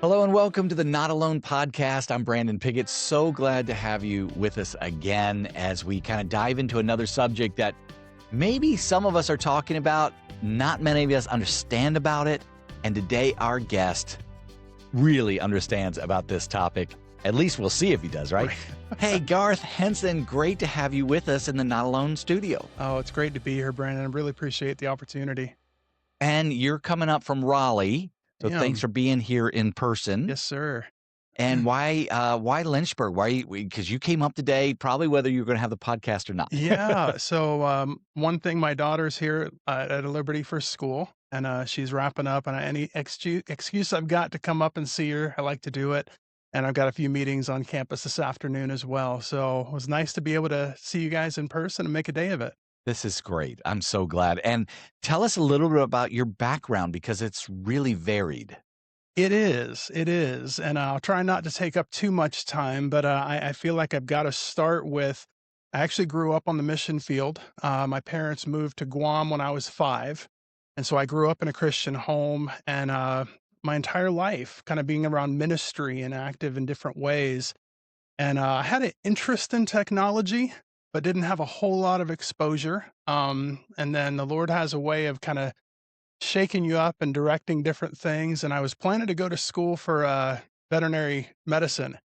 Hello and welcome to the Not Alone podcast. I'm Brandon Piggott. So glad to have you with us again as we kind of dive into another subject that maybe some of us are talking about, not many of us understand about it. And today our guest really understands about this topic. At least we'll see if he does, right? Hey, Garth Henson, great to have you with us in the Not Alone studio. Oh, it's great to be here, Brandon. I really appreciate the opportunity. And you're coming up from Raleigh. So thanks for being here in person. Yes, sir. And why Lynchburg? Why? Because you came up today, probably whether you're going to have the podcast or not. Yeah. So one thing, my daughter's here at Liberty for school, and she's wrapping up. And any excuse I've got to come up and see her, I like to do it. And I've got a few meetings on campus this afternoon as well. So it was nice to be able to see you guys in person and make a day of it. This is great. I'm so glad. And tell us a little bit about your background because it's really varied. It is. And I'll try not to take up too much time, but I feel like I've got to start with, I actually grew up on the mission field. My parents moved to Guam when I was 5. And so I grew up in a Christian home, and my entire life kind of being around ministry and active in different ways. And I had an interest in technology, but didn't have a whole lot of exposure. And then the Lord has a way of kind of shaking you up and directing different things. And I was planning to go to school for veterinary medicine.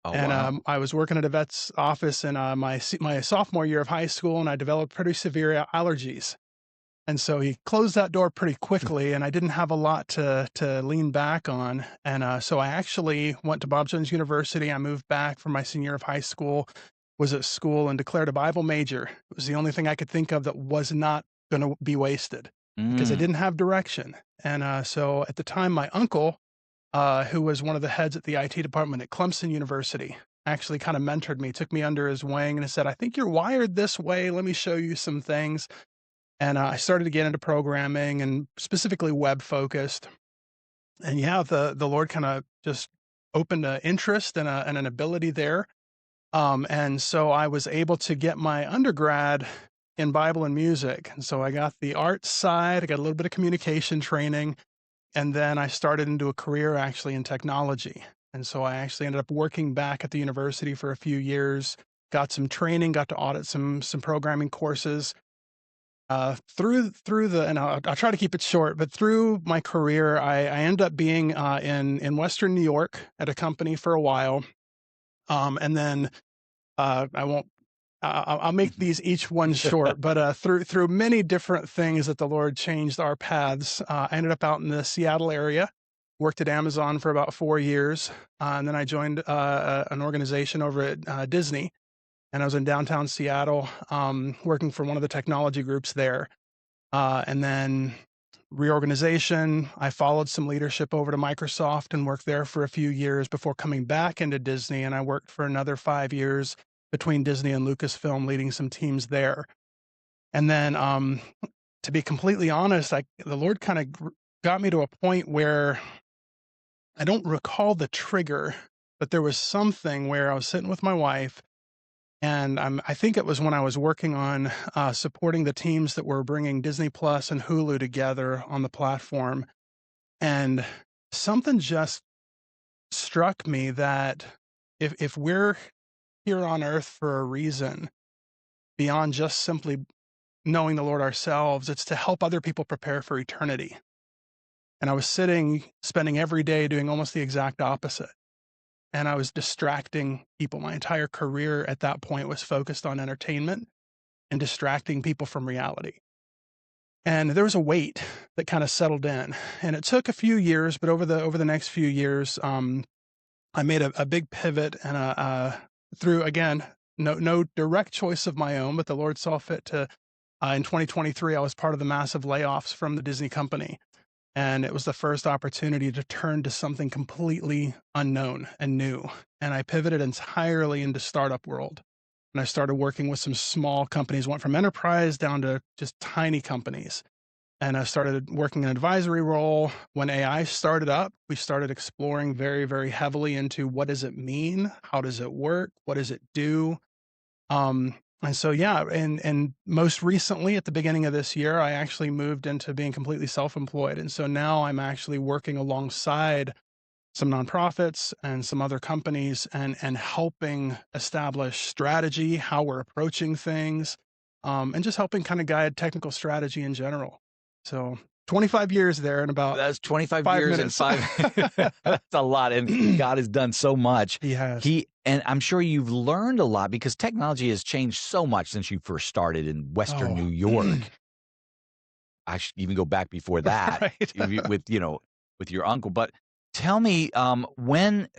Oh, And wow. I was working at a vet's office in my sophomore year of high school, and I developed pretty severe allergies. And so he closed that door pretty quickly, and I didn't have a lot to lean back on. And so I actually went to Bob Jones University. I moved back from my senior year of high school, was at school, and declared a Bible major. It was the only thing I could think of that was not going to be wasted because I didn't have direction. And so at the time, my uncle, who was one of the heads at the IT department at Clemson University, actually kind of mentored me, took me under his wing, and said, "I think you're wired this way. Let me show you some things." And I started to get into programming and specifically web focused. And yeah, the Lord kind of just opened an interest and an ability there. And so I was able to get my undergrad in Bible and music. And so I got the art side, I got a little bit of communication training, and then I started into a career actually in technology. And so I actually ended up working back at the university for a few years, got some training, got to audit some programming courses. And I'll try to keep it short, but through my career, I ended up being in Western New York at a company for a while. And then I won't I'll make these each one short, but through many different things that the Lord changed our paths, I ended up out in the Seattle area, worked at Amazon for about 4 years, and then I joined an organization over at Disney, and I was in downtown Seattle, working for one of the technology groups there. And then reorganization, I followed some leadership over to Microsoft and worked there for a few years before coming back into Disney, and I worked for another 5 years between Disney and Lucasfilm, leading some teams there. And then, to be completely honest, the Lord kind of got me to a point where I don't recall the trigger, but there was something where I was sitting with my wife, and I think it was when I was working on supporting the teams that were bringing Disney Plus and Hulu together on the platform. And something just struck me that if we're here on earth for a reason, beyond just simply knowing the Lord ourselves, it's to help other people prepare for eternity. And I was spending every day doing almost the exact opposite. And I was distracting people. My entire career at that point was focused on entertainment and distracting people from reality. And there was a weight that kind of settled in. And it took a few years, but over the next few years, I made a big pivot, and through, again, no direct choice of my own, but the Lord saw fit to, in 2023, I was part of the massive layoffs from the Disney company. And it was the first opportunity to turn to something completely unknown and new. And I pivoted entirely into startup world. And I started working with some small companies, went from enterprise down to just tiny companies. And I started working an advisory role. When AI started up, we started exploring very, very heavily into what does it mean? How does it work? What does it do? And so, yeah, and most recently at the beginning of this year, I actually moved into being completely self-employed. And so now I'm actually working alongside some nonprofits and some other companies and helping establish strategy, how we're approaching things, and just helping kind of guide technical strategy in general. So 25 years there in about That's 25 5 years and minutes. 5 that's a lot, and God has done so much. He has. And I'm sure you've learned a lot because technology has changed so much since you first started in Western New Oh, York. I should even go back before that right. with, with your uncle. But tell me,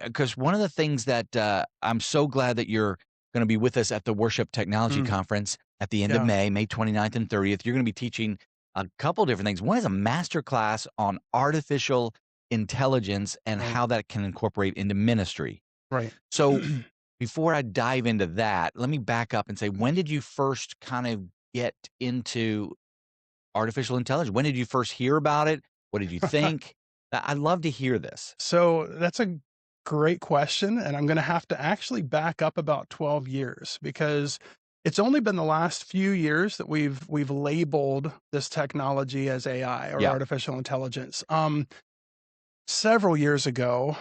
because one of the things that I'm so glad that you're going to be with us at the Worship Technology Mm, Conference at the end of yeah, May, May 29th and 30th. You're going to be teaching a couple different things. One is a masterclass on artificial intelligence and right, how that can incorporate into ministry. right. So before I dive into that, let me back up and say, when did you first kind of get into artificial intelligence? When did you first hear about it? What did you think? I'd love to hear this. So that's a great question. And I'm going to have to actually back up about 12 years because it's only been the last few years that we've labeled this technology as AI or Yeah. artificial intelligence. Several years ago,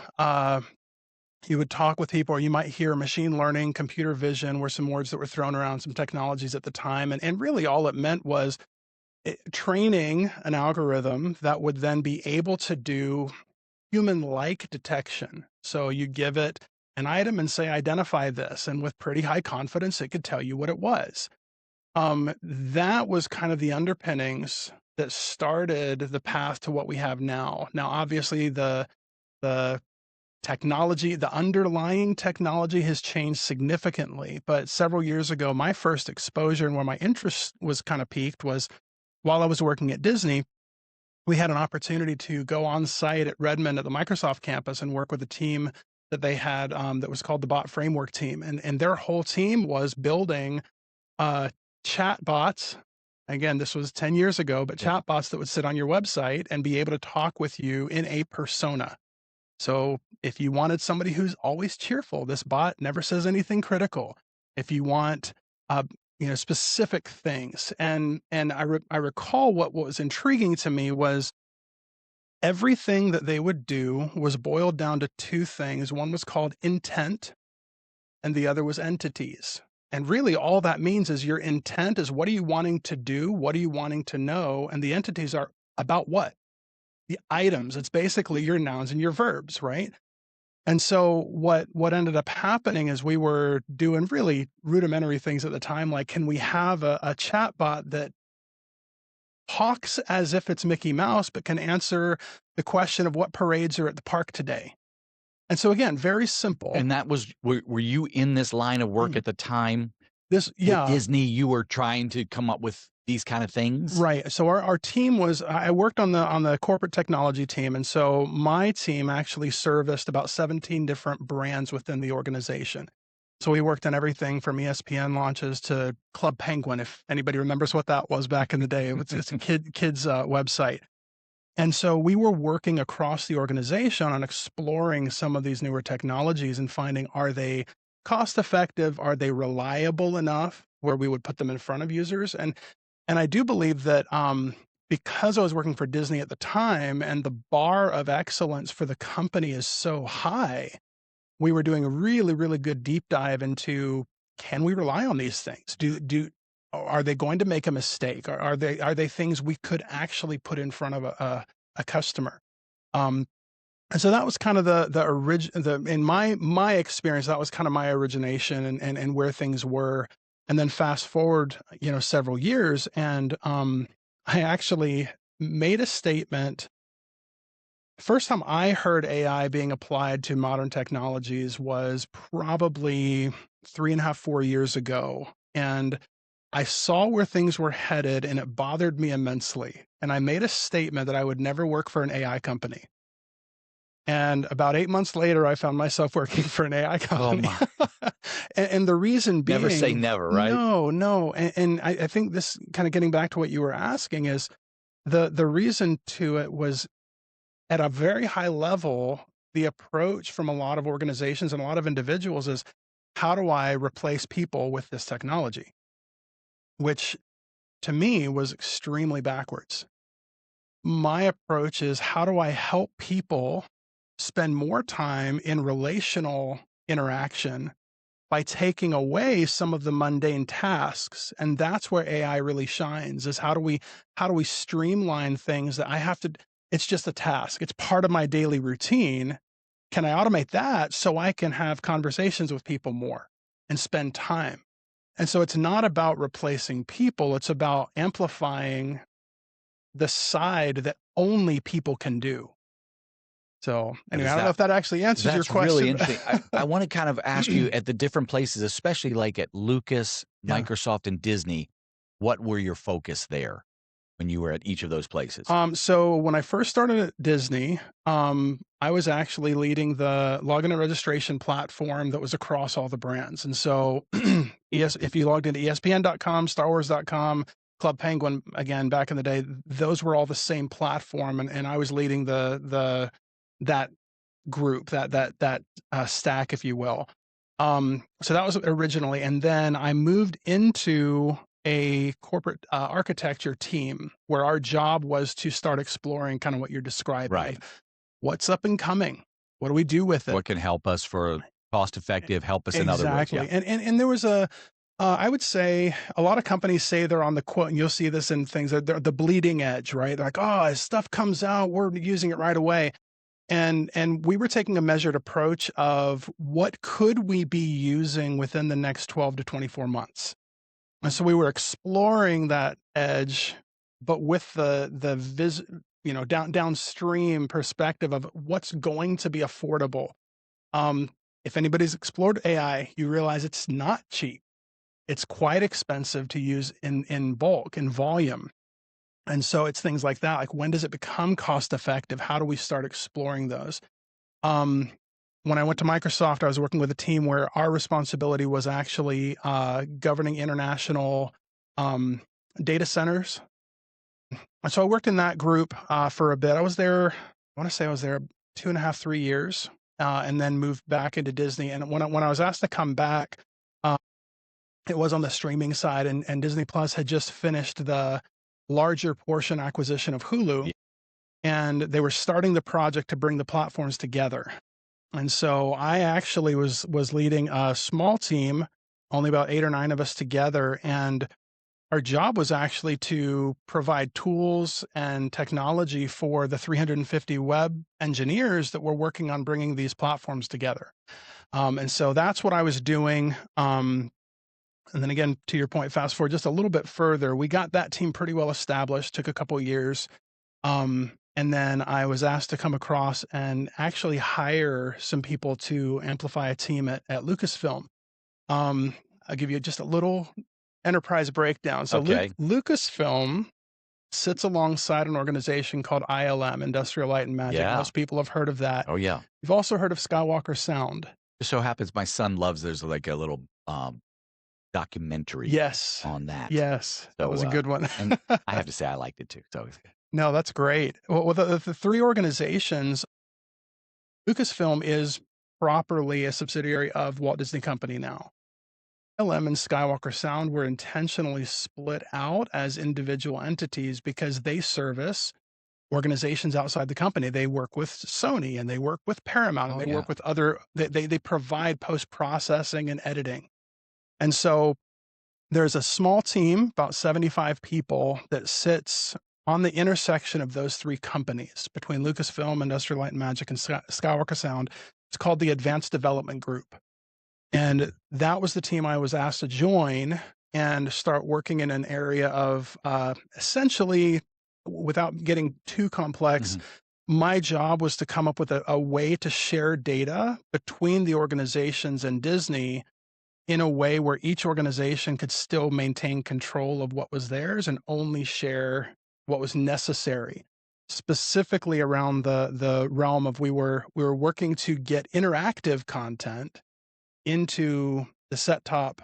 you would talk with people, or you might hear machine learning, computer vision were some words that were thrown around, some technologies at the time. And really all it meant was training an algorithm that would then be able to do human-like detection. So you give it an item and say, identify this. And with pretty high confidence, it could tell you what it was. That was kind of the underpinnings that started the path to what we have now. Now, obviously, the technology, the underlying technology has changed significantly. But several years ago, my first exposure and where my interest was kind of peaked was while I was working at Disney. We had an opportunity to go on site at Redmond at the Microsoft campus and work with a team that they had that was called the Bot Framework team. And their whole team was building chat bots. Again, this was 10 years ago, but Yep. chat bots that would sit on your website and be able to talk with you in a persona. So if you wanted somebody who's always cheerful, this bot never says anything critical. If you want, uh, specific things, and I recall what was intriguing to me was everything that they would do was boiled down to two things. One was called intent, and the other was entities. And really, all that means is your intent is what are you wanting to do? What are you wanting to know? And the entities are about what? The items. It's basically your nouns and your verbs, right? And so what ended up happening is we were doing really rudimentary things at the time, like can we have a chat bot that talks as if it's Mickey Mouse, but can answer the question of what parades are at the park today? And so again, very simple. And that was, were you in this line of work Mm. at the time This, with yeah, Disney? You were trying to come up with these kind of things? right. So our team was I worked on the corporate technology team. And so my team actually serviced about 17 different brands within the organization. So we worked on everything from ESPN launches to Club Penguin, if anybody remembers what that was back in the day. It's a kids website. And so we were working across the organization on exploring some of these newer technologies and finding, are they cost effective? Are they reliable enough where we would put them in front of users? And I do believe that because I was working for Disney at the time and the bar of excellence for the company is so high, we were doing a really, really good deep dive into, can we rely on these things? Are they going to make a mistake? Are they things we could actually put in front of a customer? Um, and so that was kind of the origin. In my experience, that was kind of my origination and where things were. And then fast forward, several years, and I actually made a statement. First time I heard AI being applied to modern technologies was probably 3.5, 4 years ago. And I saw where things were headed and it bothered me immensely. And I made a statement that I would never work for an AI company. And about 8 months later, I found myself working for an AI Oh company. my. And the reason Never say being, never, right? no. And I think this kind of getting back to what you were asking is the reason to it was at a very high level, the approach from a lot of organizations and a lot of individuals is, how do I replace people with this technology? Which to me was extremely backwards. My approach is, how do I help people spend more time in relational interaction by taking away some of the mundane tasks. And that's where AI really shines, is how do we streamline things that I have to it's just a task. It's part of my daily routine. Can I automate that so I can have conversations with people more and spend time? And so it's not about replacing people, it's about amplifying the side that only people can do. So, Now, anyway, I don't know if that actually answers your that's really question. interesting. I want to kind of ask you at the different places, especially like at Lucas, Yeah. Microsoft, and Disney, what were your focus there when you were at each of those places? So when I first started at Disney, I was actually leading the login and registration platform that was across all the brands. And so if you logged into ESPN.com, StarWars.com, Club Penguin, again, back in the day, those were all the same platform. And I was leading that group, that stack, if you will. So that was originally, and then I moved into a corporate architecture team where our job was to start exploring kind of what you're describing Right. of what's up and coming, what do we do with it. What can help us for cost effective, help us in other ways? Yeah. Exactly. And there was I would say a lot of companies say they're on the quote, and you'll see this in things that they're the bleeding edge, right? Like, oh, as stuff comes out, we're using it right away. And we were taking a measured approach of what could we be using within the next 12 to 24 months. And so we were exploring that edge, but with downstream perspective of what's going to be affordable. If anybody's explored AI, you realize it's not cheap. It's quite expensive to use in bulk, in volume. And so it's things like that. Like, when does it become cost effective? How do we start exploring those? Um, when I went to Microsoft, I was working with a team where our responsibility was actually governing international data centers. And so I worked in that group for a bit. I was there, I want to say I was there 2.5, 3 years, and then moved back into Disney. And when I was asked to come back, uh, it was on the streaming side, and Disney Plus had just finished the larger portion acquisition of Hulu, Yeah. and they were starting the project to bring the platforms together. And so I actually was leading a small team, only about 8 or 9 of us together, and our job was actually to provide tools and technology for the 350 web engineers that were working on bringing these platforms together. And so that's what I was doing. And then again, to your point, fast forward just a little bit further, we got that team pretty well established, took a couple of years. And then I was asked to come across and actually hire some people to amplify a team at Lucasfilm. I'll give you just a little enterprise breakdown. So Okay. Lucasfilm sits alongside an organization called ILM, Industrial Light and Magic. Yeah. Most people have heard of that. Oh, yeah. You've also heard of Skywalker Sound. Just so happens my son loves there's like a little documentary Yes. on that. Yes. That So, was a good one. and I have to say I liked it too. So No, that's great. Well, the three organizations, Lucasfilm is properly a subsidiary of Walt Disney Company now. LM and Skywalker Sound were intentionally split out as individual entities because they service organizations outside the company. They work with Sony and they work with Paramount and Oh, they yeah. work with other, they provide post-processing and editing. And so there's a small team, about 75 people, that sits on the intersection of those three companies between Lucasfilm, Industrial Light and Magic, and Skywalker Sound. It's called the Advanced Development Group. And that was the team I was asked to join and start working in an area of essentially, without getting too complex, my job was to come up with a way to share data between the organizations and Disney in a way where each organization could still maintain control of what was theirs and only share what was necessary, specifically around the realm of we were working to get interactive content into the set-top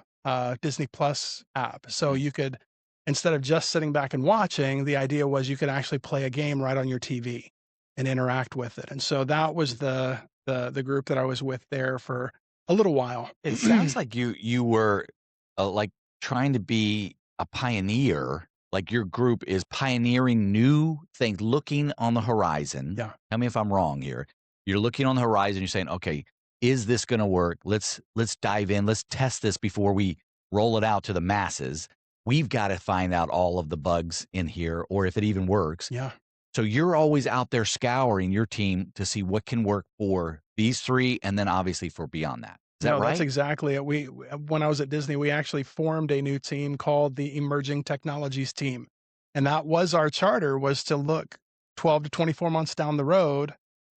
Disney Plus app. So you could, instead of just sitting back and watching, the idea was you could actually play a game right on your TV and interact with it. And so that was the group that I was with there for a little while. It sounds like you were like trying to be a pioneer. Like your group is pioneering new things, looking on the horizon. Yeah. Tell me if I'm wrong here. You're looking on the horizon. You're saying, okay, is this going to work? Let's dive in. Let's test this before we roll it out to the masses. We've got to find out all of the bugs in here, or if it even works. Yeah. So you're always out there scouring your team to see what can work for these three, and then obviously for beyond that. Is that No, that's right? exactly it. When I was at Disney, we actually formed a new team called the Emerging Technologies team. And that was our charter, was to look 12 to 24 months down the road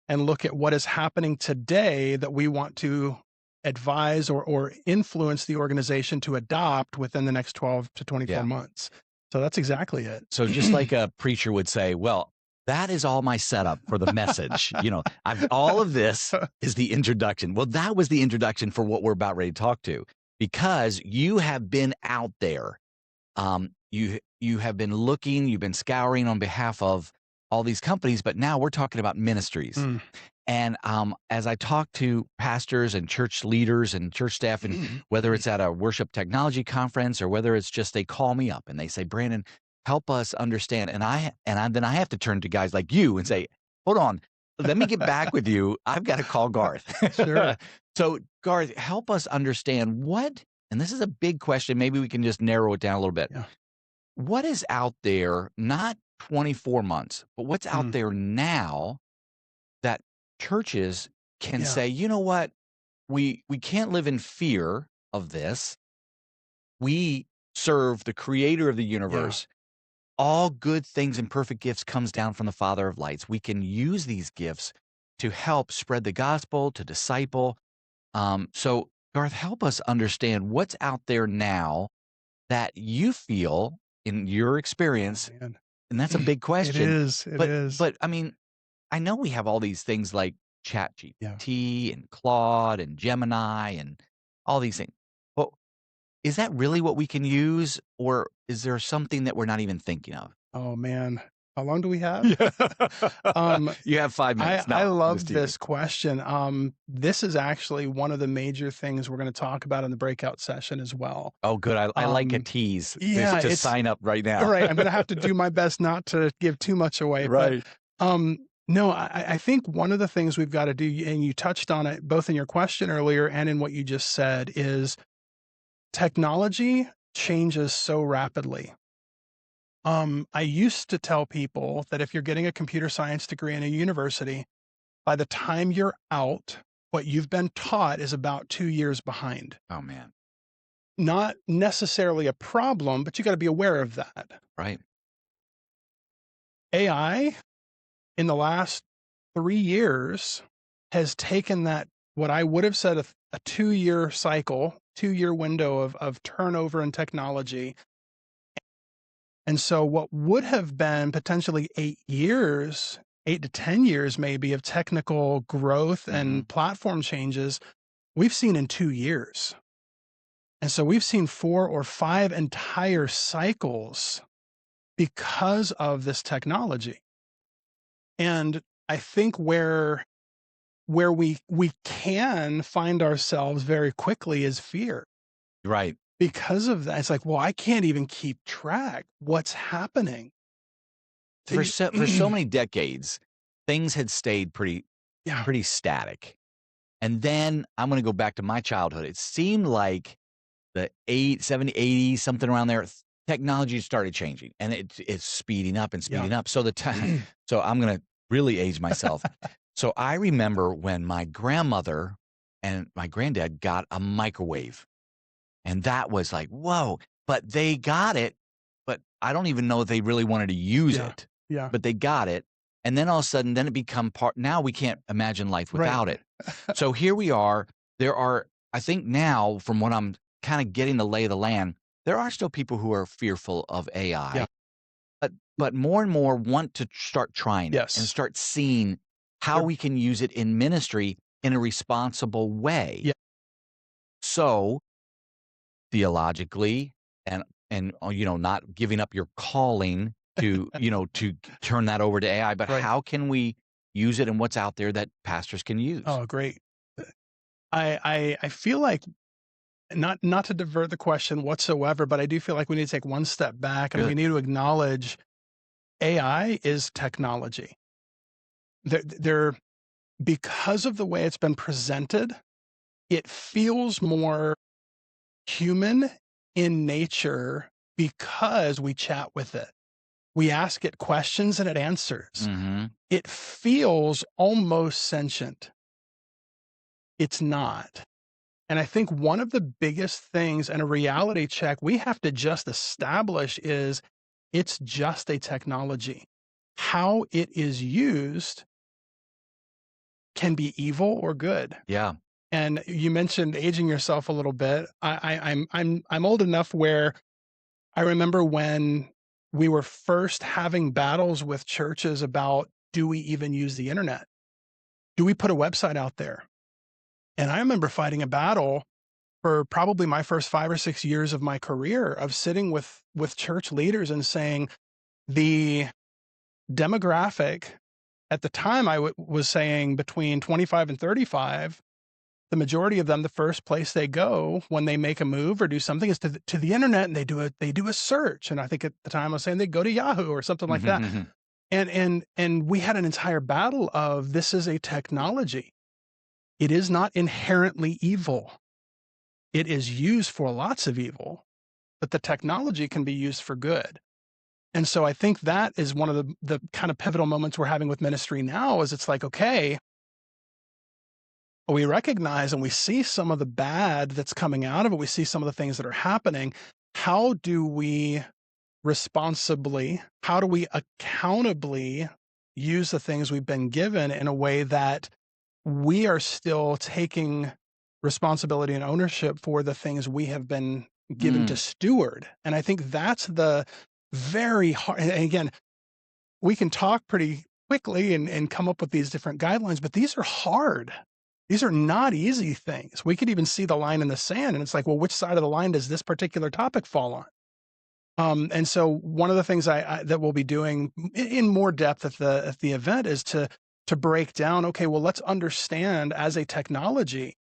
and look at what is happening today that we want to advise or influence the organization to adopt within the next 12 to 24 Yeah. months. So that's exactly it. So just like a preacher would say, well, that is all my setup for the message. All of this is the introduction. Well, that was the introduction for what we're about ready to talk to, because you have been out there. You have been looking, you've been scouring on behalf of all these companies, but now we're talking about ministries. Mm. And as I talk to pastors and church leaders and church staff, and whether it's at a worship technology conference or whether it's just they call me up and they say, Brandon, help us understand. And then I have to turn to guys like you and say, hold on, let me get back with you. I've got to call Garth. Sure. So Garth, help us understand and this is a big question. Maybe we can just narrow it down a little bit. Yeah. What is out there, not 24 months, but what's out there now that churches can say, you know what, we can't live in fear of this. We serve the creator of the universe. All good things and perfect gifts comes down from the Father of lights. We can use these gifts to help spread the gospel, to disciple. So Garth, help us understand what's out there now that you feel in your experience. Man. And that's a big question. It is. It is. But I mean, I know we have all these things like ChatGPT and Claude and Gemini and all these things. But is that really what we can use, or is there something that we're not even thinking of? Oh man, how long do we have? You have 5 minutes. I love this question. This is actually one of the major things we're going to talk about in the breakout session as well. Oh, good. I like a tease. Yeah, to sign up right now. Right. I'm going to have to do my best not to give too much away. Right. But, no, I think one of the things we've got to do, and you touched on it both in your question earlier and in what you just said, is technology changes so rapidly. I used to tell people that if you're getting a computer science degree in a university, by the time you're out, what you've been taught is about 2 years behind. Oh, man. Not necessarily a problem, but you got to be aware of that. Right. AI in the last 3 years has taken that, what I would have said a 2-year cycle, 2-year window of turnover in technology. And so what would have been potentially 8 years, 8 to 10 years maybe of technical growth and platform changes, we've seen in 2 years. And so we've seen 4 or 5 entire cycles because of this technology. And I think where we can find ourselves very quickly is fear. Right. Because of that, it's like, well, I can't even keep track. What's happening? For so many decades, things had stayed pretty static. And then I'm going to go back to my childhood. It seemed like the 70, 80s, something around there, technology started changing, and it's speeding up and speeding up. So so I'm going to really age myself. So I remember when my grandmother and my granddad got a microwave, and that was like, whoa, but they got it, but I don't even know if they really wanted to use it. Yeah. But they got it. And then all of a sudden, then it become part. Now we can't imagine life without it. So here we are. There are, I think now, from what I'm kind of getting the lay of the land, there are still people who are fearful of AI. Yeah. But more and more want to start trying it and start seeing how we can use it in ministry in a responsible way. Yeah. So theologically and not giving up your calling to, to turn that over to AI, but how can we use it and what's out there that pastors can use? Oh, great. I feel like, not to divert the question whatsoever, but I do feel like we need to take one step back and we need to acknowledge AI is technology. because of the way it's been presented, it feels more human in nature because we chat with it. We ask it questions and it answers. Mm-hmm. It feels almost sentient. It's not. And I think one of the biggest things and a reality check we have to just establish is it's just a technology. How it is used can be evil or good. Yeah. And you mentioned aging yourself a little bit. I'm old enough where I remember when we were first having battles with churches about, do we even use the internet? Do we put a website out there? And I remember fighting a battle for probably my first 5 or 6 years of my career of sitting with church leaders and saying the demographic at the time was saying between 25 and 35, the majority of them, the first place they go when they make a move or do something is to the internet, and they do a search. And I think at the time I was saying they go to Yahoo or something like that. And we had an entire battle of, this is a technology. It is not inherently evil. It is used for lots of evil, but the technology can be used for good. And so I think that is one of the kind of pivotal moments we're having with ministry now is it's like, okay, we recognize and we see some of the bad that's coming out of it. We see some of the things that are happening. How do we responsibly, how do we accountably use the things we've been given in a way that we are still taking responsibility and ownership for the things we have been given to steward? And I think that's the very hard, and again, we can talk pretty quickly and come up with these different guidelines, but these are hard. These are not easy things. We could even see the line in the sand, and it's like, well, which side of the line does this particular topic fall on? And so one of the things that we'll be doing in more depth at the event is to break down, okay, well, let's understand as a technology.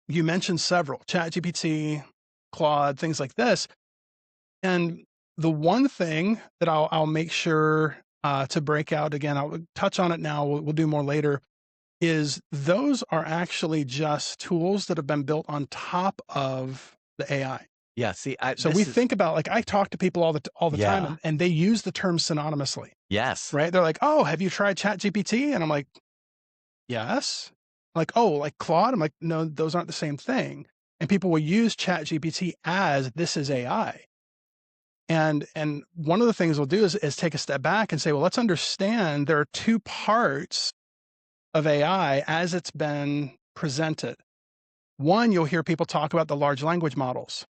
You mentioned several, ChatGPT, Claude, things like this. And the one thing that I'll make sure to break out, again, I'll touch on it now, we'll do more later, is those are actually just tools that have been built on top of the AI. Yeah. See, So we think about, like, I talk to people all the time, Yeah. and they use the term synonymously, Yes. right? They're like, oh, have you tried ChatGPT? And I'm like, yes. Like, oh, like Claude? I'm like, no, those aren't the same thing. And people will use ChatGPT as this is AI. And one of the things we'll do is take a step back and say, well, let's understand there are two parts of AI as it's been presented. One, you'll hear people talk about the large language models.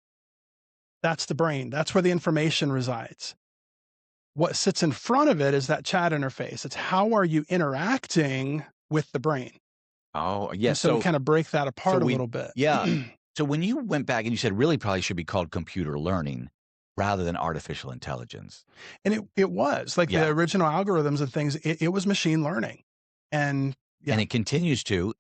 That's the brain. That's where the information resides. What sits in front of it is that chat interface. It's how are you interacting with the brain? Oh, yeah. And so we kind of break that apart a little bit. Yeah. So when you went back and you said really probably should be called computer learning rather than artificial intelligence. And it was like Yeah. the original algorithms and things, it was machine learning. And yeah, And it continues to.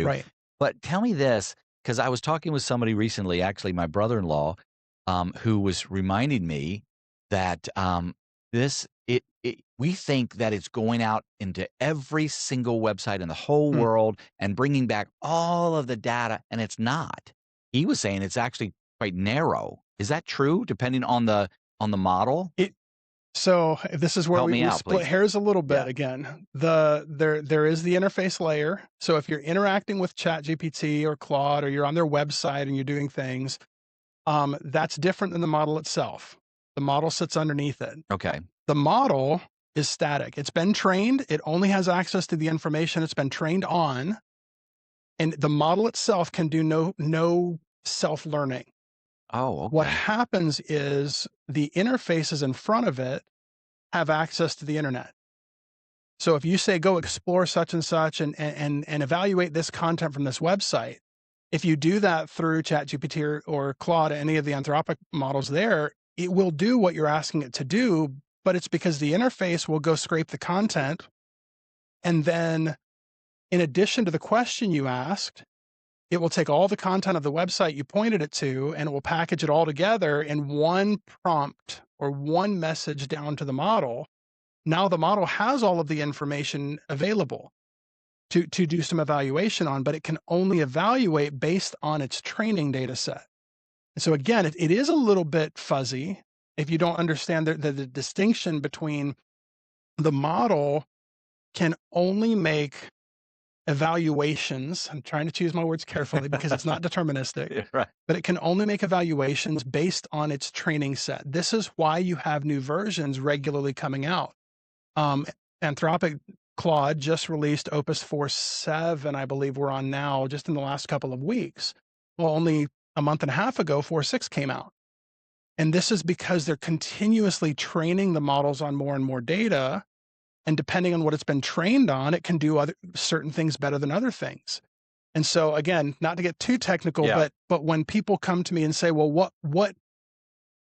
right. But tell me this, because I was talking with somebody recently, actually my brother-in-law, who was reminding me that we think that it's going out into every single website in the whole world and bringing back all of the data, and it's not. He was saying it's actually quite narrow. Is that true? Depending on the model? So this is where Help me we out, split please. hairs a little bit. Yeah. Again. There is the interface layer. So if you're interacting with ChatGPT or Claude, or you're on their website and you're doing things, that's different than the model itself. The model sits underneath it. Okay. The model is static. It's been trained. It only has access to the information it's been trained on. And the model itself can do no self-learning. Oh, okay. What happens is the interfaces in front of it have access to the internet. So if you say, go explore such and such and evaluate this content from this website, if you do that through ChatGPT or Claude, any of the Anthropic models there, it will do what you're asking it to do, but it's because the interface will go scrape the content. And then in addition to the question you asked, it will take all the content of the website you pointed it to, and it will package it all together in one prompt or one message down to the model. Now the model has all of the information available to do some evaluation on, but it can only evaluate based on its training data set. And so again, it is a little bit fuzzy if you don't understand the distinction between the model can only make evaluations. I'm trying to choose my words carefully because it's not deterministic, Yeah, right. but it can only make evaluations based on its training set. This is why you have new versions regularly coming out. Anthropic Claude just released Opus 4.7, I believe we're on now, just in the last couple of weeks. Well, only a month and a half ago, 4.6 came out. And this is because they're continuously training the models on more and more data. And depending on what it's been trained on, it can do certain things better than other things. And so again, not to get too technical, Yeah. but when people come to me and say, well,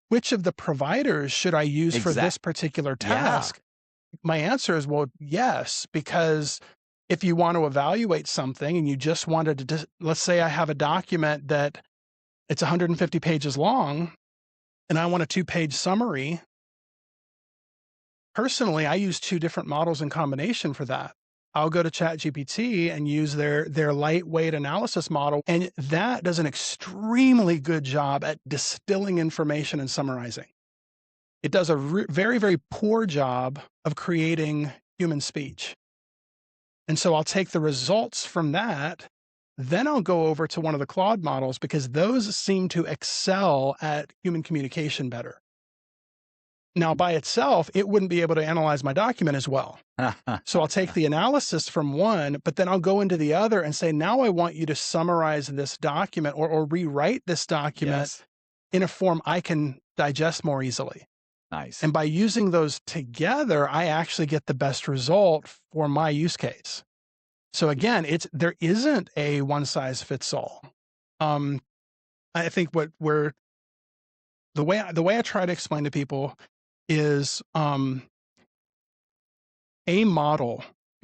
which of the providers should I use for this particular task? My answer is, well, yes, because if you want to evaluate something and you just wanted to, let's say I have a document that it's 150 pages long and I want a 2-page summary. Personally, I use 2 different models in combination for that. I'll go to ChatGPT and use their lightweight analysis model, and that does an extremely good job at distilling information and summarizing. It does a very, very poor job of creating human speech. And so I'll take the results from that, then I'll go over to one of the Claude models because those seem to excel at human communication better. Now, by itself, it wouldn't be able to analyze my document as well. So I'll take the analysis from one, but then I'll go into the other and say, now I want you to summarize this document or rewrite this document in a form I can digest more easily. Nice. And by using those together, I actually get the best result for my use case. So again, there isn't a one size fits all. I think the way I try to explain to people is a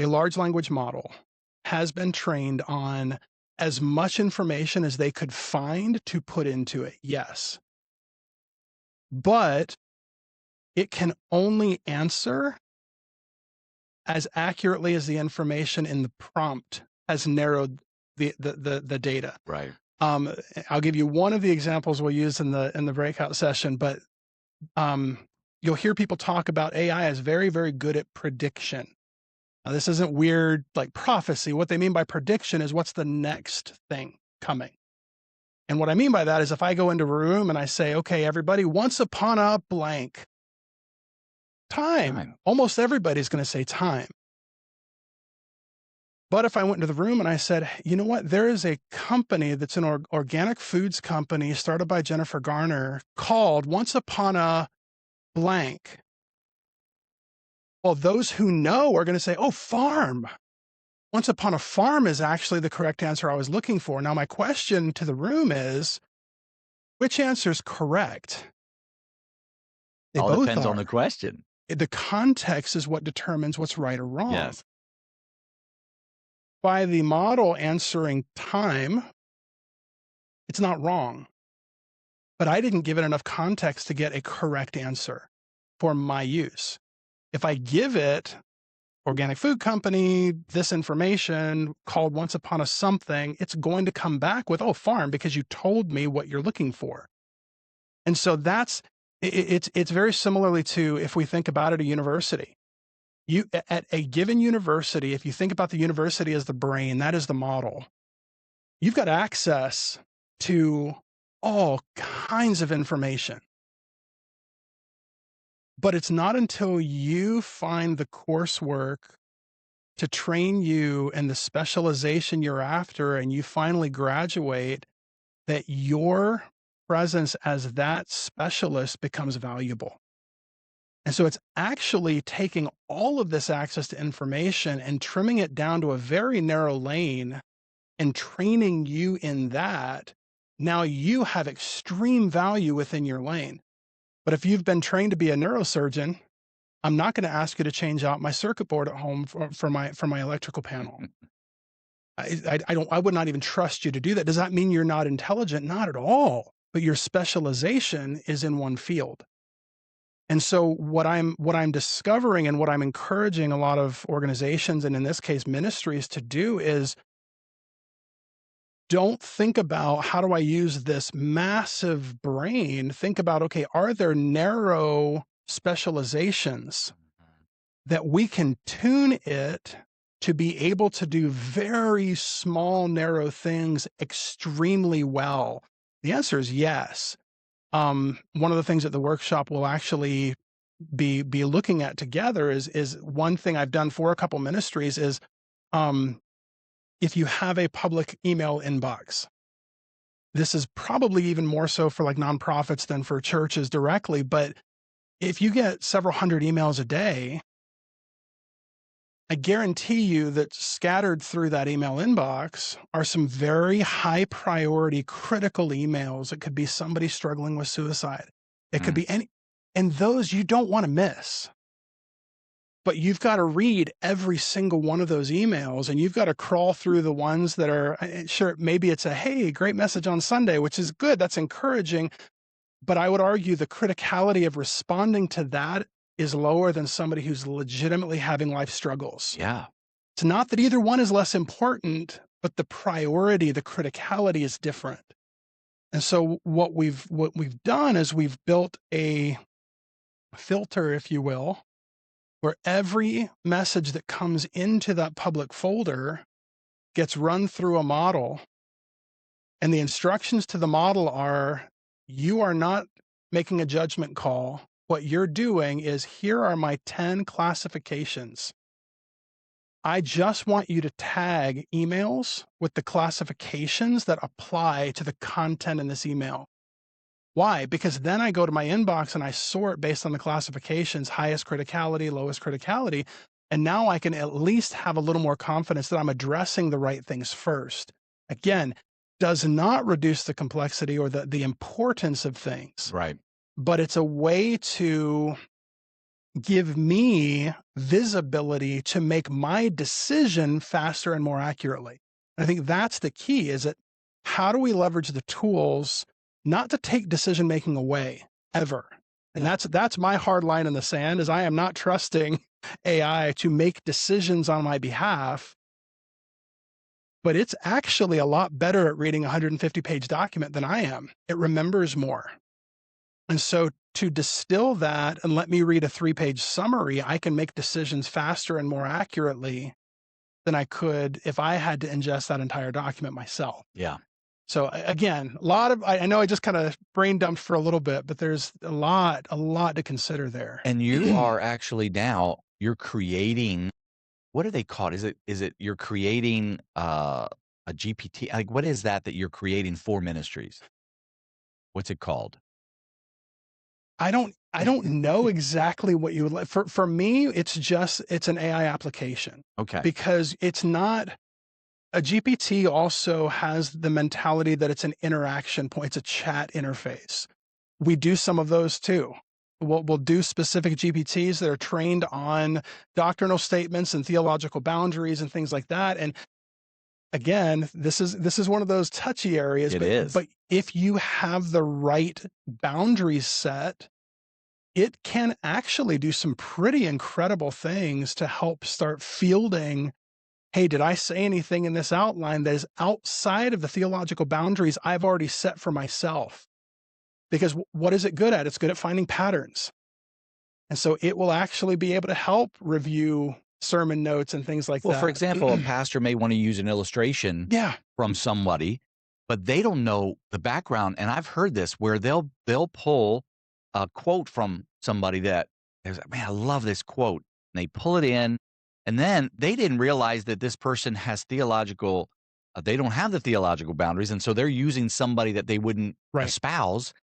large language model has been trained on as much information as they could find to put into it. Yes. But it can only answer as accurately as the information in the prompt has narrowed the data. Right. I'll give you one of the examples we'll use in the breakout session, but you'll hear people talk about AI as very, very good at prediction. Now, this isn't weird like prophecy. What they mean by prediction is what's the next thing coming. And what I mean by that is if I go into a room and I say, okay, everybody, once upon a blank, time. Almost everybody's going to say time. But if I went into the room and I said, you know what, there is a company that's an organic foods company started by Jennifer Garner called Once Upon a Blank. Well, those who know are going to say, oh, farm. Once Upon a Farm is actually the correct answer I was looking for. Now, my question to the room is, which answer is correct? They All both depends are. on the question. The context is what determines what's right or wrong. Yes. By the model answering time, it's not wrong. But I didn't give it enough context to get a correct answer for my use. If I give it organic food company, this information called Once Upon a Something, it's going to come back with, oh, farm, because you told me what you're looking for. And so it's very similarly to, if we think about it, a university. At a given university, if you think about the university as the brain, that is the model, you've got access to all kinds of information. But it's not until you find the coursework to train you and the specialization you're after, and you finally graduate, that your presence as that specialist becomes valuable. And so it's actually taking all of this access to information and trimming it down to a very narrow lane and training you in that. Now you have extreme value within your lane. But if you've been trained to be a neurosurgeon, I'm not going to ask you to change out my circuit board at home for my electrical panel. I would not even trust you to do that. Does that mean you're not intelligent? Not at all. But your specialization is in one field. And so what I'm discovering and what I'm encouraging a lot of organizations, and in this case ministries, to do is don't think about how do I use this massive brain. Think about, okay, are there narrow specializations that we can tune it to be able to do very small, narrow things extremely well? The answer is yes. One of the things that the workshop will actually be looking at together is one thing I've done for a couple ministries is, if you have a public email inbox, this is probably even more so for like nonprofits than for churches directly, but if you get several hundred emails a day, I guarantee you that scattered through that email inbox are some very high priority critical emails. It could be somebody struggling with suicide. It could be any, and those you don't want to miss. But you've got to read every single one of those emails, and you've got to crawl through the ones that are, sure, maybe it's a, hey, great message on Sunday, which is good. That's encouraging. But I would argue the criticality of responding to that is lower than somebody who's legitimately having life struggles. Yeah. It's not that either one is less important, but the priority, the criticality is different. And so what we've done is we've built a filter, if you will, where every message that comes into that public folder gets run through a model. And the instructions to the model are, you are not making a judgment call. What you're doing is, here are my 10 classifications. I just want you to tag emails with the classifications that apply to the content in this email. Why? Because then I go to my inbox and I sort based on the classifications, highest criticality, lowest criticality. And now I can at least have a little more confidence that I'm addressing the right things first. Again, does not reduce the complexity or the importance of things. Right. But it's a way to give me visibility to make my decision faster and more accurately. I think that's the key, is that how do we leverage the tools not to take decision-making away ever? And that's my hard line in the sand, is I am not trusting AI to make decisions on my behalf, but it's actually a lot better at reading a 150-page document than I am. It remembers more. And so to distill that and let me read a 3-page summary, I can make decisions faster and more accurately than I could if I had to ingest that entire document myself. Yeah. So again, I know I just kind of brain dumped for a little bit, but there's a lot to consider there. And you are actually now, you're creating, what are they called? Is it you're creating a GPT? Like, what is that you're creating for ministries? What's it called? I don't know exactly what you would like. For me, it's an AI application. Okay. Because it's not, a GPT also has the mentality that it's an interaction point. It's a chat interface. We do some of those too. We'll do specific GPTs that are trained on doctrinal statements and theological boundaries and things like that. And again, this is one of those touchy areas. It is. But if you have the right boundaries set, it can actually do some pretty incredible things to help start fielding, hey, did I say anything in this outline that is outside of the theological boundaries I've already set for myself? Because what is it good at? It's good at finding patterns. And so it will actually be able to help review sermon notes and things like that. Well, for example, a pastor may want to use an illustration from somebody, but they don't know the background. And I've heard this where they'll pull a quote from somebody that is, man, I love this quote. And they pull it in, and then they didn't realize that this person has theological, they don't have the theological boundaries. And so they're using somebody that they wouldn't espouse.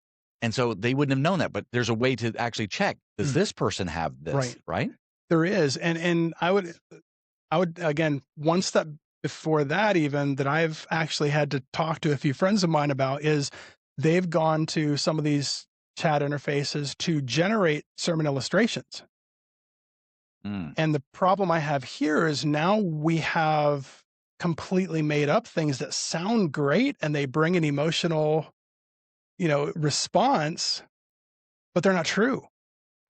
And so they wouldn't have known that. But there's a way to actually check, does this person have this, right? There is. And I would, again, one step before that even, that I've actually had to talk to a few friends of mine about, is they've gone to some of these chat interfaces to generate sermon illustrations. And the problem I have here is now we have completely made up things that sound great and they bring an emotional, response, but they're not true.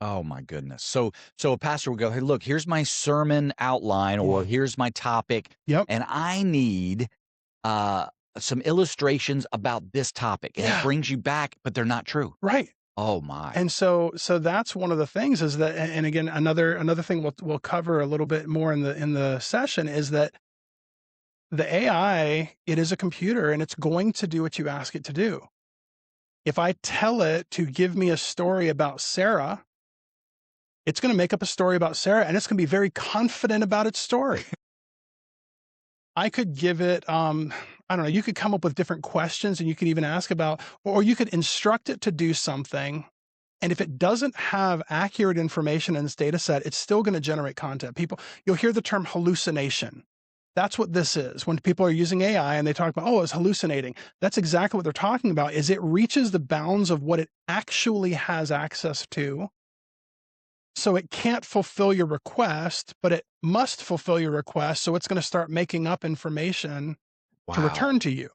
Oh my goodness. So a pastor will go, "Hey, look, here's my sermon outline or here's my topic, Yep. and I need uh some illustrations about this topic." And it Yeah. brings you back, but they're not true. Right. Oh my. And so that's one of the things is that, and again, another thing we'll cover a little bit more in the session is that the AI, it is a computer and it's going to do what you ask it to do. If I tell it to give me a story about Sarah, it's going to make up a story about Sarah and it's going to be very confident about its story. I could give it, I don't know, you could come up with different questions and you could even ask about, or you could instruct it to do something. And if it doesn't have accurate information in its data set, it's still going to generate content. You'll hear the term hallucination. That's what this is. When people are using AI and they talk about, oh, it's hallucinating. That's exactly what they're talking about, is it reaches the bounds of what it actually has access to. So it can't fulfill your request, but it must fulfill your request. So it's going to start making up information to Wow. return to you.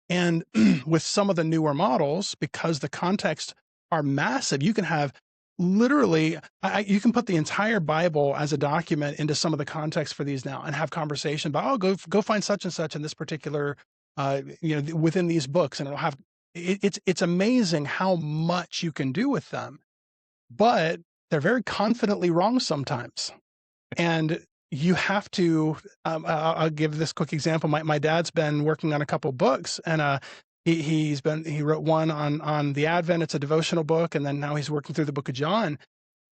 And with some of the newer models, because the contexts are massive, you can have literally, you can put the entire Bible as a document into some of the context for these now and have conversation about, oh, go find such and such in this particular, within these books. And it'll have, it's amazing how much you can do with them, but they're very confidently wrong sometimes. And you have to, I'll give this quick example. My dad's been working on a couple books and he wrote one on the Advent. It's a devotional book. And then now he's working through the book of John.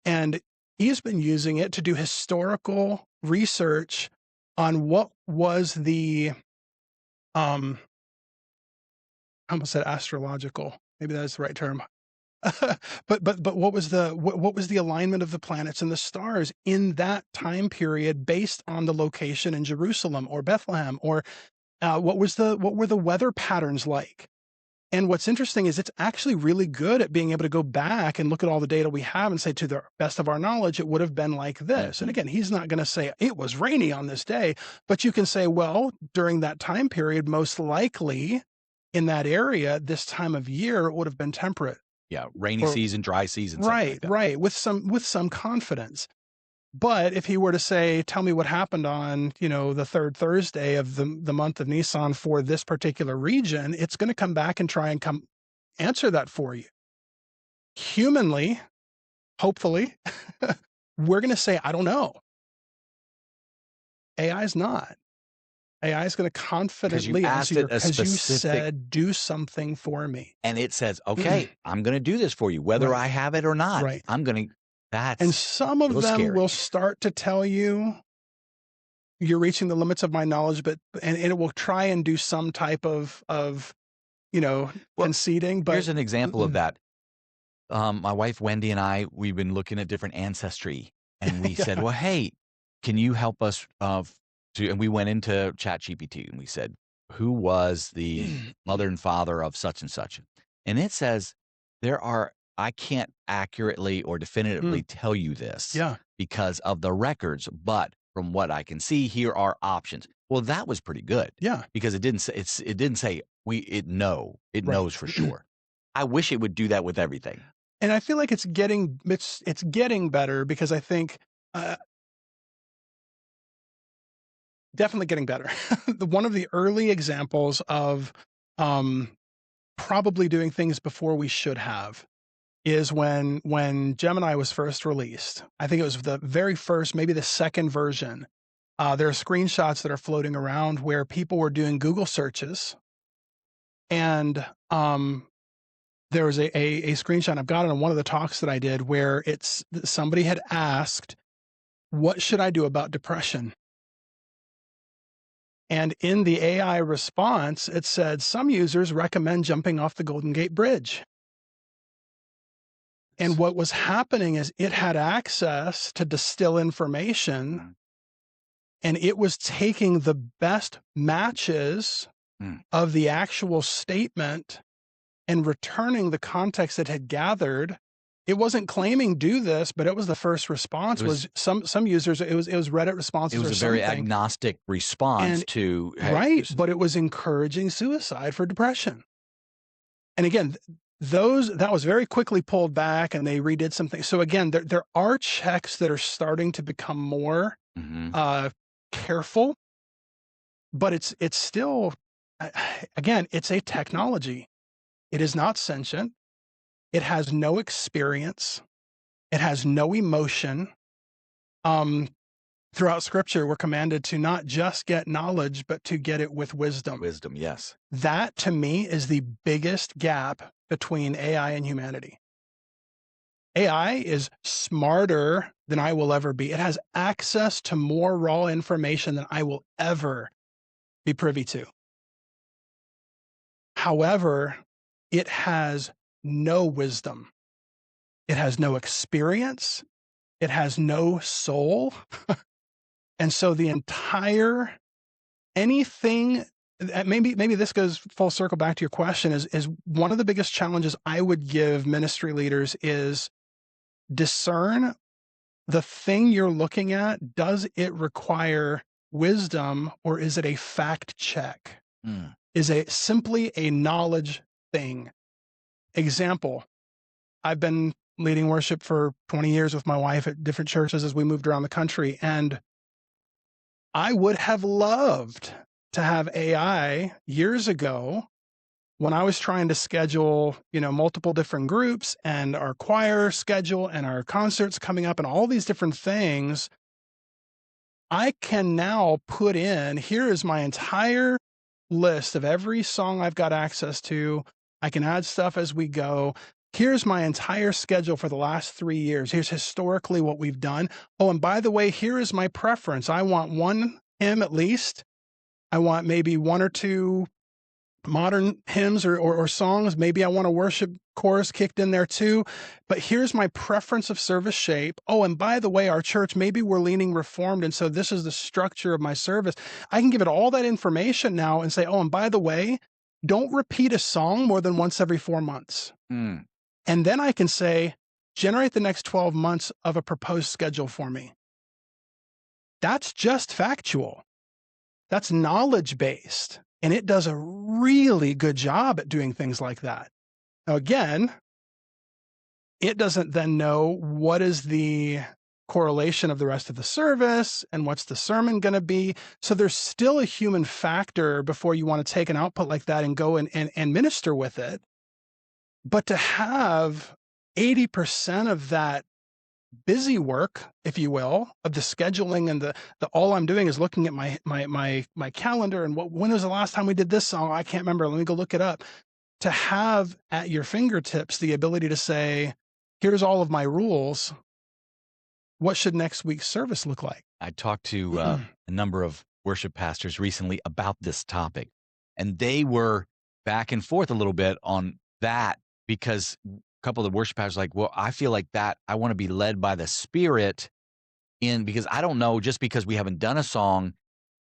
And he's been using it to do historical research on what was the, I almost said astrological. Maybe that's the right term. But what was the alignment of the planets and the stars in that time period based on the location in Jerusalem or Bethlehem, or what were the weather patterns like? And what's interesting is it's actually really good at being able to go back and look at all the data we have and say, to the best of our knowledge, it would have been like this. And again, he's not going to say it was rainy on this day, but you can say, well, during that time period, most likely in that area, this time of year, it would have been temperate. Yeah, rainy season, dry season, something like that. Right, with some confidence. But if he were to say, tell me what happened on, the third Thursday of the month of Nisan for this particular region, it's going to come back and try and answer that for you. Humanly, hopefully, we're going to say, I don't know. AI is not. AI is going to confidently answer because you said, do something for me. And it says, okay, I'm going to do this for you, whether I have it or not. Right. I'm going to, and some of them scary. Will start to tell you, you're reaching the limits of my knowledge, and it will try and do some type of conceding. But here's an example of that. My wife, Wendy, and I, we've been looking at different ancestry, and we said, well, hey, can you help us and we went into ChatGPT and we said, who was the mother and father of such and such? And it says I can't accurately or definitively tell you this because of the records, but from what I can see, here are options. Well, that was pretty good. Yeah. Because it didn't say it knows for sure. I wish it would do that with everything. And I feel like it's getting better, because I think definitely getting better. One of the early examples of probably doing things before we should have is when Gemini was first released. I think it was the very first, maybe the second version. There are screenshots that are floating around where people were doing Google searches, and there was a screenshot, I've got it on one of the talks that I did, where somebody had asked, what should I do about depression? And in the AI response, it said, some users recommend jumping off the Golden Gate Bridge. And what was happening is it had access to distill information, and it was taking the best matches of the actual statement and returning the context it had gathered. It wasn't claiming do this, but it was the first response was some users. It was Reddit responses. It was a very agnostic response to but it was encouraging suicide for depression. And again, that was very quickly pulled back, and they redid something. So again, there are checks that are starting to become more Mhm. careful, but it's still, again, it's a technology. It is not sentient. It has no experience. It has no emotion. Um, Throughout Scripture, we're commanded to not just get knowledge, but to get it with wisdom. Wisdom, yes. That, to me, is the biggest gap between AI and humanity. AI is smarter than I will ever be. It has access to more raw information than I will ever be privy to. However, it has no wisdom. It has no experience. It has no soul. And so the entire anything maybe this goes full circle back to your question is one of the biggest challenges I would give ministry leaders is discern the thing you're looking at. Does it require wisdom, or is it a fact check? Mm. Is it simply a knowledge thing? Example, I've been leading worship for 20 years with my wife at different churches as we moved around the country, and I would have loved to have AI years ago when I was trying to schedule, multiple different groups and our choir schedule and our concerts coming up and all these different things. I can now put in, here is my entire list of every song I've got access to. I can add stuff as we go. Here's my entire schedule for the last 3 years. Here's historically what we've done. Oh, and by the way, here is my preference. I want one hymn at least. I want maybe one or two modern hymns or songs. Maybe I want a worship chorus kicked in there too. But here's my preference of service shape. Oh, and by the way, our church, maybe we're leaning Reformed, and so this is the structure of my service. I can give it all that information now and say, oh, and by the way, don't repeat a song more than once every 4 months. Mm. And then I can say, generate the next 12 months of a proposed schedule for me. That's just factual. That's knowledge-based. And it does a really good job at doing things like that. Now, again, it doesn't then know what is the correlation of the rest of the service and what's the sermon going to be. So there's still a human factor before you want to take an output like that and go and minister with it. But to have 80% of that busy work, if you will, of the scheduling and the all I'm doing is looking at my calendar and when was the last time we did this song? I can't remember. Let me go look it up. To have at your fingertips the ability to say, here's all of my rules. What should next week's service look like? I talked to a number of worship pastors recently about this topic, and they were back and forth a little bit on that because a couple of the worship pastors were like, well, I feel like that I want to be led by the Spirit because I don't know, just because we haven't done a song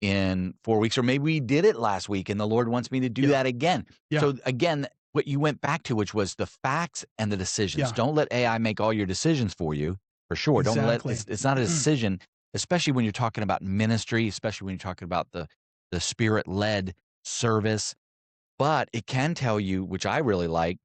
in 4 weeks, or maybe we did it last week and the Lord wants me to do that again. Yeah. So again, what you went back to, which was the facts and the decisions. Yeah. Don't let AI make all your decisions for you, for sure. Exactly. Don't let it's not a decision, especially when you're talking about ministry, especially when you're talking about the Spirit-led service. But it can tell you, which I really like,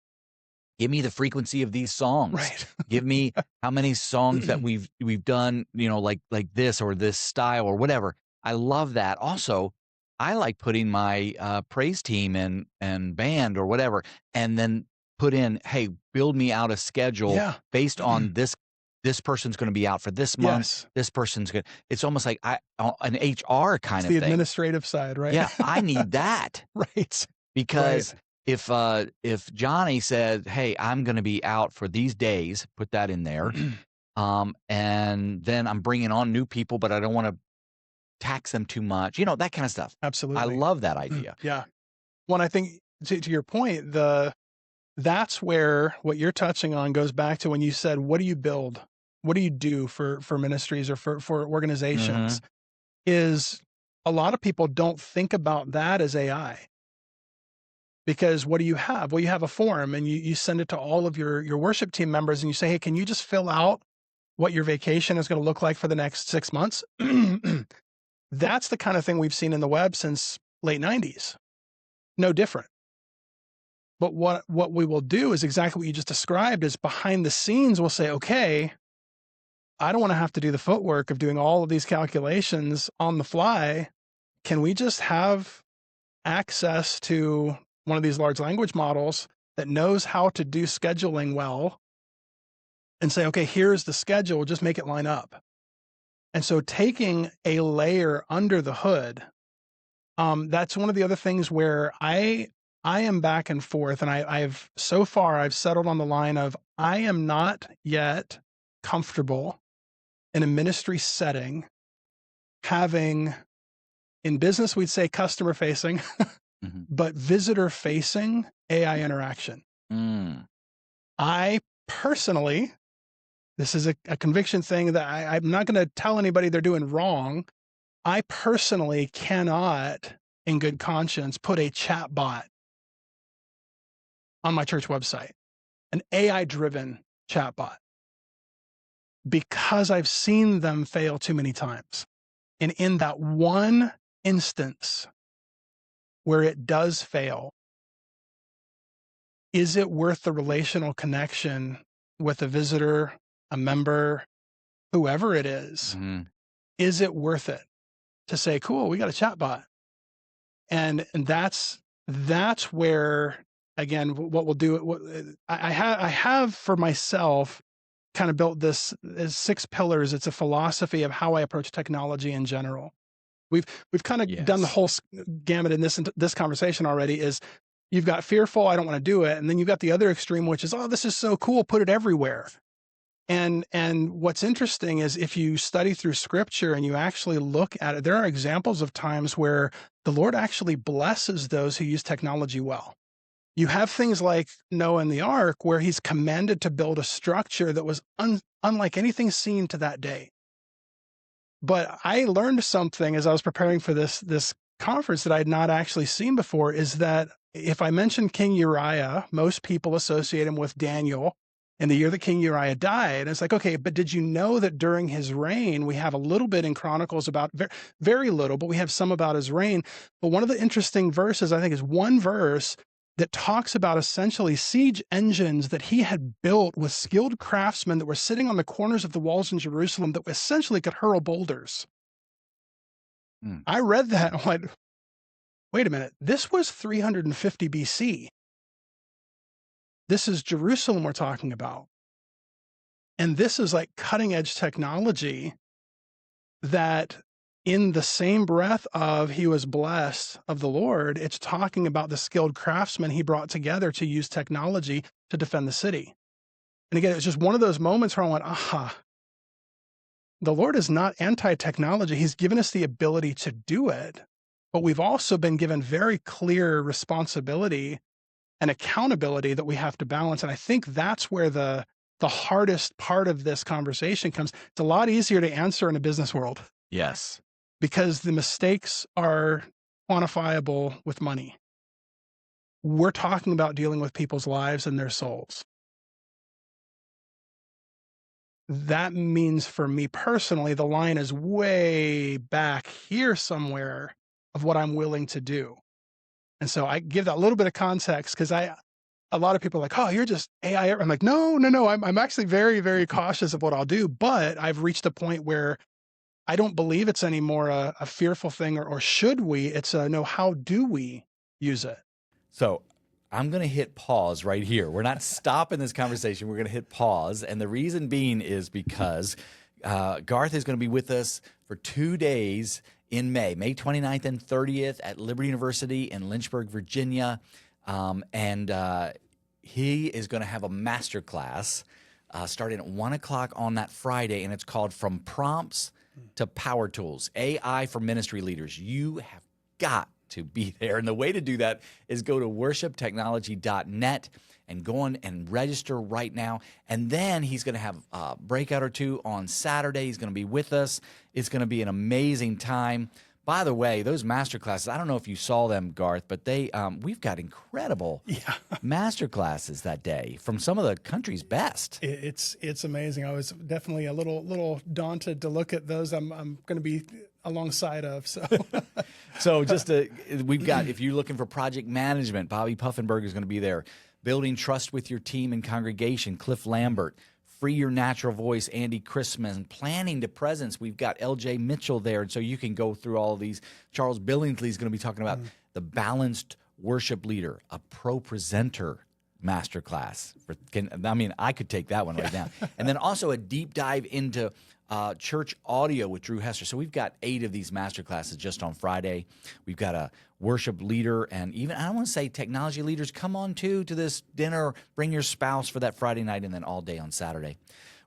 give me the frequency of these songs. Right. Give me how many songs that we've done, like this or this style or whatever. I love that. Also, I like putting my praise team and band or whatever, and then put in, hey, build me out a schedule based on this person's going to be out for this month. Yes. This person's going to, it's almost like an HR kind of the thing. Administrative side, right? Yeah, I need that. Right. Because if Johnny said, hey, I'm going to be out for these days, put that in there. And then I'm bringing on new people, but I don't want to tax them too much, that kind of stuff. Absolutely. I love that idea. Yeah. Well, I think to your point, that's where what you're touching on goes back to when you said, what do you build? What do you do for ministries or for organizations? Is a lot of people don't think about that as AI. Because what do you have? Well, you have a form and you send it to all of your worship team members and you say, hey, can you just fill out what your vacation is going to look like for the next 6 months? That's the kind of thing we've seen in the web since late 90s. No different. But what we will do is exactly what you just described. Is behind the scenes, we'll say, okay, I don't want to have to do the footwork of doing all of these calculations on the fly. Can we just have access to one of these large language models that knows how to do scheduling well and say, okay, here's the schedule, just make it line up. And so taking a layer under the hood, that's one of the other things where I am back and forth, and I've so far I've settled on the line of I am not yet comfortable in a ministry setting having, in business we'd say customer facing, but visitor facing AI interaction. I personally, this is a conviction thing that I'm not going to tell anybody they're doing wrong. I personally cannot, in good conscience, put a chat bot on my church website, an AI-driven chat bot, because I've seen them fail too many times. And in that one instance where it does fail, is it worth the relational connection with a visitor, a member, whoever it is? Is it worth it to say, cool, we got a chat bot? And that's where, again, what we'll do, I have for myself kind of built this as 6 pillars. It's a philosophy of how I approach technology in general. We've kind of done the whole gamut in this conversation already. Is you've got fearful, I don't want to do it. And then you've got the other extreme, which is, oh, this is so cool, put it everywhere. And what's interesting is if you study through scripture and you actually look at it, there are examples of times where the Lord actually blesses those who use technology well. You have things like Noah and the ark, where he's commanded to build a structure that was unlike anything seen to that day. But I learned something as I was preparing for this conference that I had not actually seen before, is that if I mention King Uriah, most people associate him with Daniel in the year that King Uriah died. And it's like, okay, but did you know that during his reign, we have a little bit in Chronicles about, very little, but we have some about his reign. But one of the interesting verses, I think, is one verse that talks about essentially siege engines that he had built with skilled craftsmen that were sitting on the corners of the walls in Jerusalem that essentially could hurl boulders. I read that and went, wait a minute, this was 350 BC. This is Jerusalem we're talking about. And this is like cutting edge technology that, in the same breath of he was blessed of the Lord, it's talking about the skilled craftsmen he brought together to use technology to defend the city. And again, it was just one of those moments where I went, aha, the Lord is not anti-technology. He's given us the ability to do it, but we've also been given very clear responsibility and accountability that we have to balance. And I think that's where the hardest part of this conversation comes. It's a lot easier to answer in a business world. Yes. Because the mistakes are quantifiable with money. We're talking about dealing with people's lives and their souls. That means for me personally, the line is way back here somewhere of what I'm willing to do. And so I give that little bit of context, because a lot of people are like, oh, you're just AI. I'm like, no. I'm actually very, very cautious of what I'll do. But I've reached a point where I don't believe it's anymore a fearful thing, or should we? It's no, how do we use it? So I'm going to hit pause right here. We're not stopping this conversation. We're going to hit pause. And the reason being is because Garth is going to be with us for 2 days in May 29th and 30th at Liberty University in Lynchburg, Virginia. And he is going to have a masterclass starting at 1 o'clock on that Friday. And it's called From Prompts to Power Tools, AI for Ministry Leaders. You have got to be there. And the way to do that is go to worshiptechnology.net and go on and register right now. And then he's going to have a breakout or two on Saturday. He's going to be with us. It's going to be an amazing time. By the way, those master classes, I don't know if you saw them, Garth, but we've got incredible master classes that day from some of the country's best. It's amazing. I was definitely a little daunted to look at those. I'm going to be alongside of. So, So we've got, if you're looking for project management, Bobby Puffenberg is going to be there. Building trust with your team and congregation, Cliff Lambert. Free Your Natural Voice, Andy Christmas. And Planning to Presence, we've got LJ Mitchell there. And so you can go through all of these. Charles Billingsley is going to be talking about the balanced worship leader, a pro presenter masterclass. I could take that one right now. And then also a deep dive into church audio with Drew Hester. So we've got 8 of these masterclasses just on Friday. We've got a worship leader, and even, I don't want to say technology leaders, come on to this dinner, bring your spouse for that Friday night, and then all day on Saturday.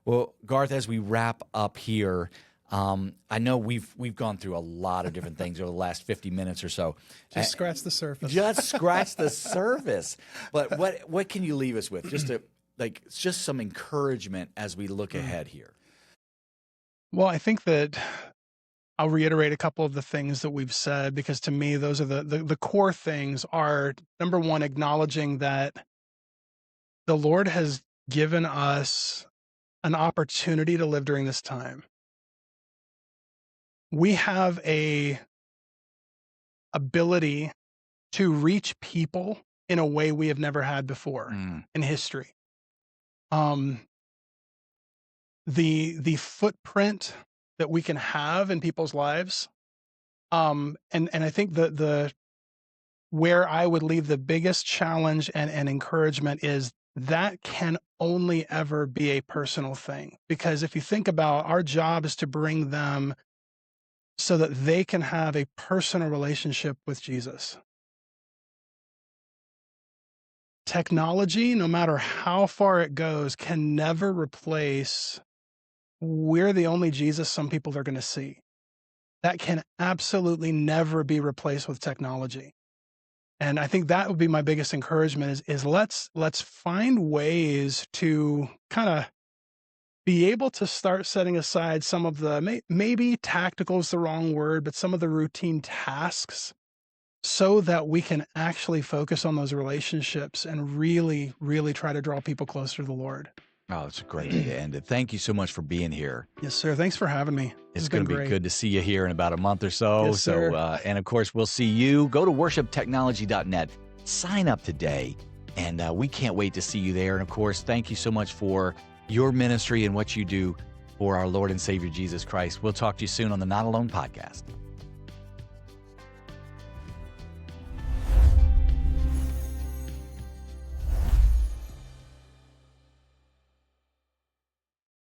Well, Garth, as we wrap up here, I know we've gone through a lot of different things over the last 50 minutes or so. just scratch the surface. Just scratch the surface. But what can you leave us with? Just some encouragement as we look ahead here. Well, I think that I'll reiterate a couple of the things that we've said, because to me, those are the core things are, number one, acknowledging that the Lord has given us an opportunity to live during this time. We have a ability to reach people in a way we have never had before in history. The footprint that we can have in people's lives. And I think the where I would leave the biggest challenge and encouragement is that can only ever be a personal thing. Because if you think about, our job is to bring them so that they can have a personal relationship with Jesus. Technology, no matter how far it goes, can never replace, we're the only Jesus some people are going to see. That can absolutely never be replaced with technology. And I think that would be my biggest encouragement is let's find ways to kind of be able to start setting aside some of the, maybe tactical is the wrong word, but some of the routine tasks, so that we can actually focus on those relationships and really, really try to draw people closer to the Lord. Oh, it's a great way to end it. Thank you so much for being here. Yes, sir. Thanks for having me. It's going to be good to see you here in about a month or so. Yes, sir. And of course, we'll see you. Go to worshiptechnology.net, sign up today, and we can't wait to see you there. And of course, thank you so much for your ministry and what you do for our Lord and Savior Jesus Christ. We'll talk to you soon on the Not Alone podcast.